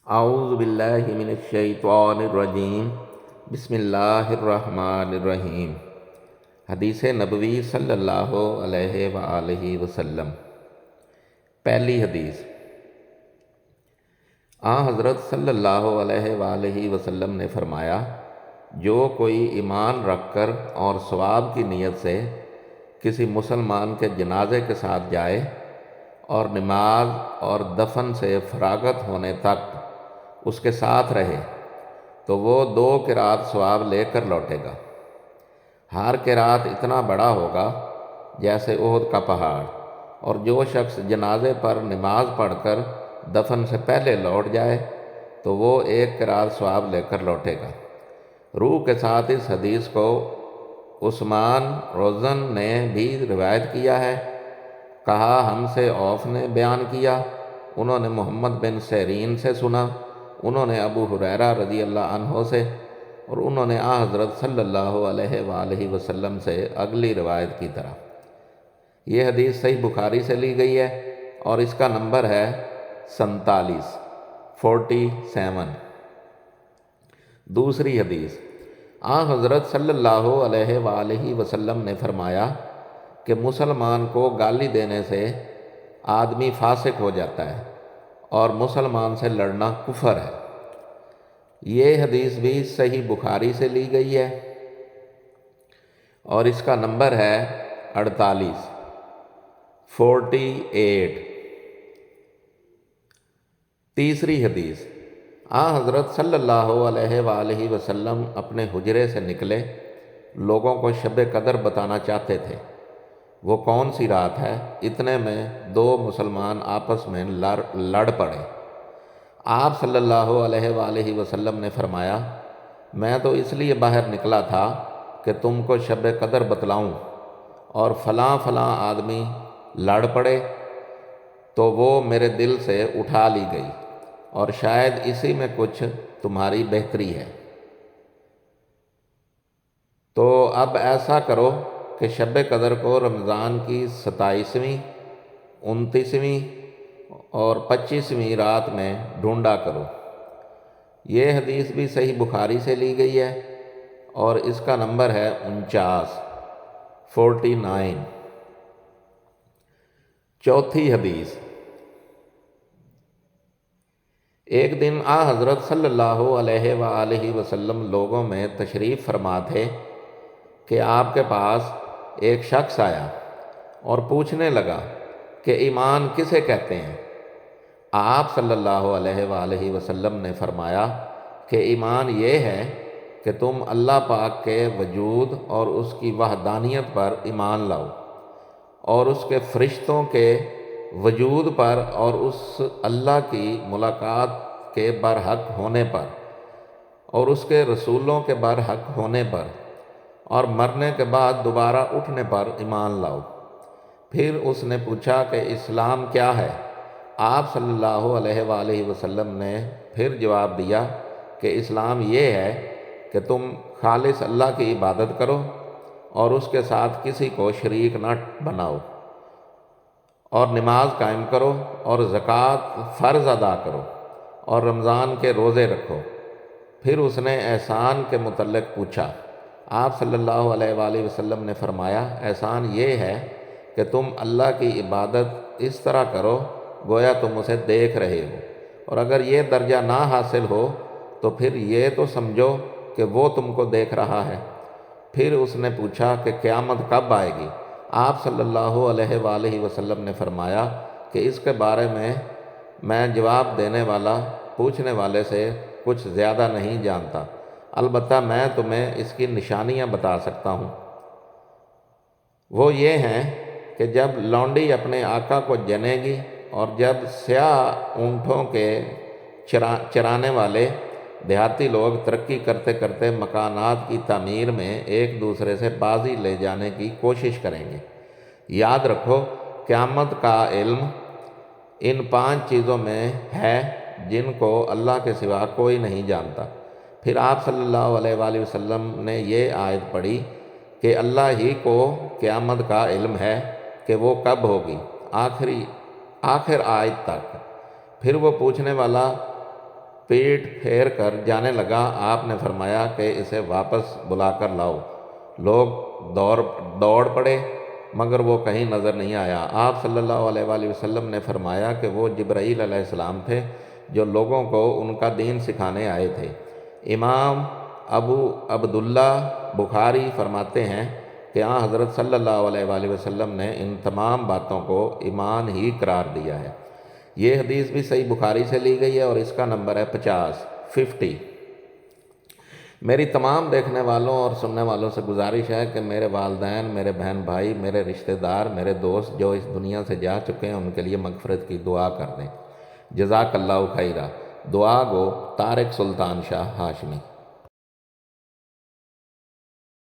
اعوذ باللہ من الشیطان الرجیم بسم اللہ الرحمن الرحیم۔ حدیث نبوی صلی اللہ علیہ وآلہ وسلم۔ پہلی حدیث، حضرت صلی اللہ علیہ وآلہ وسلم نے فرمایا، جو کوئی ایمان رکھ کر اور ثواب کی نیت سے کسی مسلمان کے جنازے کے ساتھ جائے اور نماز اور دفن سے فراغت ہونے تک اس کے ساتھ رہے تو وہ 2 قرات ثواب لے کر لوٹے گا۔ ہر قرات اتنا بڑا ہوگا جیسے احد کا پہاڑ، اور جو شخص جنازے پر نماز پڑھ کر دفن سے پہلے لوٹ جائے تو وہ 1 قرات ثواب لے کر لوٹے گا۔ روح کے ساتھ اس حدیث کو عثمان روزن نے بھی روایت کیا ہے۔ کہا، ہم سے عوف نے بیان کیا، انہوں نے محمد بن سیرین سے سنا، انہوں نے ابو ہریرہ رضی اللہ عنہ سے، اور انہوں نے حضرت صلی اللہ علیہ وآلہ وسلم سے اگلی روایت کی طرح۔ یہ حدیث صحیح بخاری سے لی گئی ہے اور اس کا نمبر ہے 47۔ دوسری حدیث، حضرت صلی اللہ علیہ وآلہ وسلم نے فرمایا کہ مسلمان کو گالی دینے سے آدمی فاسق ہو جاتا ہے اور مسلمان سے لڑنا کفر ہے۔ یہ حدیث بھی صحیح بخاری سے لی گئی ہے اور اس کا نمبر ہے 48۔ تیسری حدیث، حضرت صلی اللہ علیہ وآلہ وسلم اپنے حجرے سے نکلے، لوگوں کو شب قدر بتانا چاہتے تھے۔ وہ کون سی رات ہے؟ اتنے میں 2 مسلمان آپس میں لڑ پڑے۔ آپ صلی اللہ علیہ وآلہ وسلم نے فرمایا، میں تو اس لیے باہر نکلا تھا کہ تم کو شب قدر بتلاؤں، اور فلاں فلاں آدمی لڑ پڑے تو وہ میرے دل سے اٹھا لی گئی، اور شاید اسی میں کچھ تمہاری بہتری ہے۔ تو اب ایسا کرو کہ شب قدر کو رمضان کی 27ویں، 29ویں اور 25ویں رات میں ڈھونڈا کرو۔ یہ حدیث بھی صحیح بخاری سے لی گئی ہے اور اس کا نمبر ہے 49۔ چوتھی حدیث، ایک دن حضرت صلی اللہ علیہ وآلہ وسلم لوگوں میں تشریف فرما تھے کہ آپ کے پاس ایک شخص آیا اور پوچھنے لگا کہ ایمان کسے کہتے ہیں؟ آپ صلی اللہ علیہ وآلہ وسلم نے فرمایا کہ ایمان یہ ہے کہ تم اللہ پاک کے وجود اور اس کی وحدانیت پر ایمان لاؤ، اور اس کے فرشتوں کے وجود پر اور اس اللہ کی ملاقات کے برحق ہونے پر اور اس کے رسولوں کے برحق ہونے پر اور مرنے کے بعد دوبارہ اٹھنے پر ایمان لاؤ۔ پھر اس نے پوچھا کہ اسلام کیا ہے؟ آپ صلی اللہ علیہ وآلہ وسلم نے پھر جواب دیا کہ اسلام یہ ہے کہ تم خالص اللہ کی عبادت کرو اور اس کے ساتھ کسی کو شریک نہ بناؤ، اور نماز قائم کرو اور زکوٰۃ فرض ادا کرو اور رمضان کے روزے رکھو۔ پھر اس نے احسان کے متعلق پوچھا۔ آپ صلی اللہ علیہ وآلہ وسلم نے فرمایا، احسان یہ ہے کہ تم اللہ کی عبادت اس طرح کرو گویا تم اسے دیکھ رہے ہو، اور اگر یہ درجہ نہ حاصل ہو تو پھر یہ تو سمجھو کہ وہ تم کو دیکھ رہا ہے۔ پھر اس نے پوچھا کہ قیامت کب آئے گی؟ آپ صلی اللہ علیہ وآلہ وسلم نے فرمایا کہ اس کے بارے میں جواب دینے والا پوچھنے والے سے کچھ زیادہ نہیں جانتا، البتہ میں تمہیں اس کی نشانیاں بتا سکتا ہوں۔ وہ یہ ہیں کہ جب لونڈی اپنے آقا کو جنے گی، اور جب سیاہ اونٹوں کے چرانے والے دیہاتی لوگ ترقی کرتے کرتے مکانات کی تعمیر میں ایک دوسرے سے بازی لے جانے کی کوشش کریں گے۔ یاد رکھو، قیامت کا علم ان 5 چیزوں میں ہے جن کو اللہ کے سوا کوئی نہیں جانتا۔ پھر آپ صلی اللہ علیہ وآلہ وسلم نے یہ آیت پڑھی کہ اللہ ہی کو قیامت کا علم ہے کہ وہ کب ہوگی، آخر آیت تک۔ پھر وہ پوچھنے والا پیٹ پھیر کر جانے لگا۔ آپ نے فرمایا کہ اسے واپس بلا کر لاؤ۔ لوگ دوڑ پڑے مگر وہ کہیں نظر نہیں آیا۔ آپ صلی اللہ علیہ وآلہ وسلم نے فرمایا کہ وہ جبرائیل علیہ السلام تھے جو لوگوں کو ان کا دین سکھانے آئے تھے۔ امام ابو عبداللہ بخاری فرماتے ہیں کہ حضرت صلی اللہ علیہ وآلہ وسلم نے ان تمام باتوں کو ایمان ہی قرار دیا ہے۔ یہ حدیث بھی صحیح بخاری سے لی گئی ہے اور اس کا نمبر ہے 50۔ میری تمام دیکھنے والوں اور سننے والوں سے گزارش ہے کہ میرے والدین، میرے بہن بھائی، میرے رشتہ دار، میرے دوست جو اس دنیا سے جا چکے ہیں ان کے لیے مغفرت کی دعا کر دیں۔ جزاک اللہ خیرہ۔ دعا گو طارق سلطان شاہ ہاشمی۔